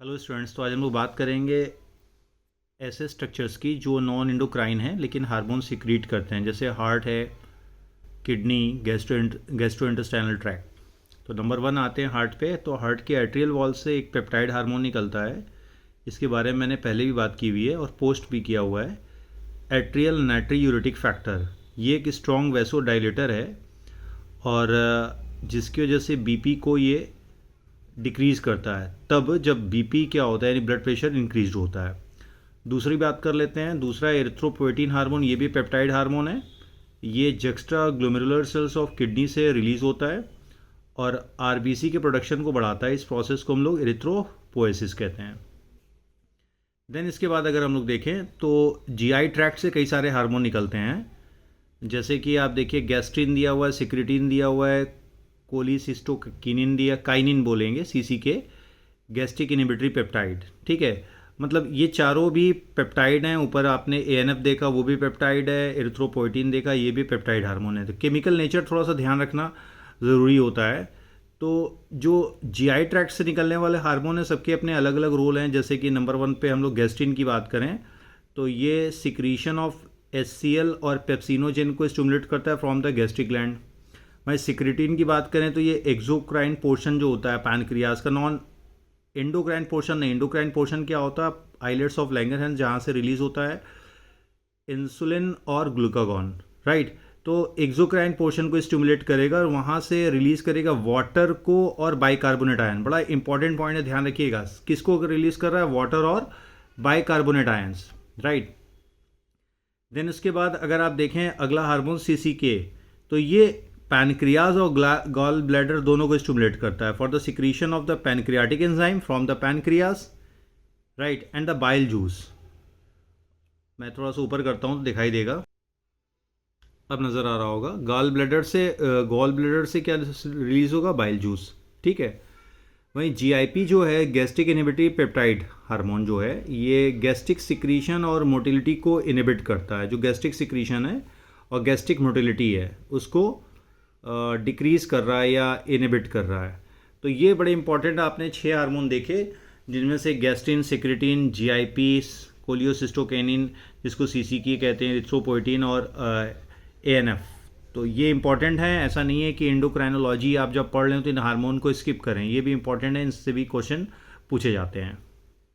Hello students, तो आज हम लोग बात करेंगे ऐसे स्ट्रक्चर्स की जो नॉन इंडोक्राइन हैं लेकिन हार्मोन सिक्रीट करते हैं, जैसे हार्ट है, किडनी, गैस्ट्रो इंटेस्टाइनल ट्रैक्ट। तो नंबर 1 आते हैं हार्ट पे। तो हार्ट के एट्रियल वॉल से एक पेप्टाइड हार्मोन निकलता है। इसके बारे में मैंने पहले भी बात की हुई है और पोस्ट भी किया हुआ है। एट्रियल नाइट्रीयूरेटिक फैक्टर, ये एक स्ट्रॉन्ग वैसो डायलेटर है और जिसकी वजह से बीपी को ये डिक्रीज़ करता है तब जब बीपी क्या होता है, यानी ब्लड प्रेशर इंक्रीज होता है। दूसरी बात कर लेते हैं, दूसरा एरिथ्रोपोएटिन हार्मोन, ये भी पेप्टाइड हार्मोन है। ये juxtaglomerular cells of kidney से रिलीज़ होता है और आरबीसी के प्रोडक्शन को बढ़ाता है। इस प्रोसेस को हम लोग एरिथ्रोपोएसिस कहते हैं। देन इसके बाद अगर हम लोग देखें तो जीआई ट्रैक्ट से कई सारे हार्मोन निकलते हैं, जैसे कि आप देखिए गैस्ट्रिन दिया हुआ है, सिक्रेटिन दिया हुआ है, कोलिसिस्टोकिनिन दिया, काइनिन बोलेंगे सीसी के, गैस्ट्रिक इनिबिटरी पेप्टाइड। ठीक है, मतलब ये चारों भी पेप्टाइड हैं। ऊपर आपने एएनएफ देखा, वो भी पेप्टाइड है। एरिथ्रोपोएटिन देखा, ये भी पेप्टाइड हार्मोन है। तो केमिकल नेचर थोड़ा सा ध्यान रखना ज़रूरी होता है। तो जो जीआई ट्रैक्ट से निकलने वाले हार्मोन हैं, सबके अपने अलग अलग रोल हैं। जैसे कि नंबर 1 पे हम लोग गैस्ट्रिन की बात करें तो ये सिक्रीशन ऑफ एचसीएल और पेप्सिनोजेन को स्टिमुलेट करता है फ्रॉम द गैस्ट्रिक ग्लैंड। भाई सिक्रेटिन की बात करें तो ये एक्सोक्राइन पोर्शन जो होता है पैनक्रियाज का, नॉन एंडोक्राइन पोर्शन नहीं। एंडोक्राइन पोर्शन क्या होता है, आइलेट्स ऑफ लैंगरहैंस, जहाँ से रिलीज होता है इंसुलिन और ग्लूकागॉन, राइट। तो एक्सोक्राइन पोर्शन को स्टिमुलेट करेगा और वहाँ से रिलीज करेगा वाटर को और बाइकार्बोनेट आयन। बड़ा इंपॉर्टेंट पॉइंट है, ध्यान रखिएगा। किसको रिलीज कर रहा है, वाटर और बाइकार्बोनेट आयंस, राइट। देन उसके बाद अगर आप देखें अगला हार्मोन सीसीके, तो ये पैनक्रियाज और गॉल ब्लैडर दोनों को स्टिमुलेट करता है for the secretion of the pancreatic enzyme from the pancreas, right, and the bile juice. मैं थोड़ा सा ऊपर करता हूँ तो दिखाई देगा, अब नज़र आ रहा होगा। गॉल ब्लैडर से क्या रिलीज होगा, बाइल जूस। ठीक है, वहीं जीआईपी जो है, गैस्ट्रिक इनिबिटरी पेप्टाइड हार्मोन जो है, ये गैस्ट्रिक सिक्रीशन और मोटिलिटी को इनिबिट करता है। जो गैस्ट्रिक सिक्रीशन है और गैस्ट्रिक मोटिलिटी है उसको डिक्रीज़ कर रहा है या इनिबिट कर रहा है। तो ये बड़े इंपॉर्टेंट, आपने 6 हार्मोन देखे जिनमें से गैस्ट्रिन, सिक्रेटिन, जीआईपी, कोलियोसिस्टोकैनिन जिसको सीसीकी कहते हैं, एरिथ्रोपोएटिन और एएनएफ। तो ये इंपॉर्टेंट है। ऐसा नहीं है कि एंडोक्राइनोलॉजी आप जब पढ़ लें तो इन हार्मोन को स्किप करें, ये भी इंपॉर्टेंट है, इनसे भी क्वेश्चन पूछे जाते हैं।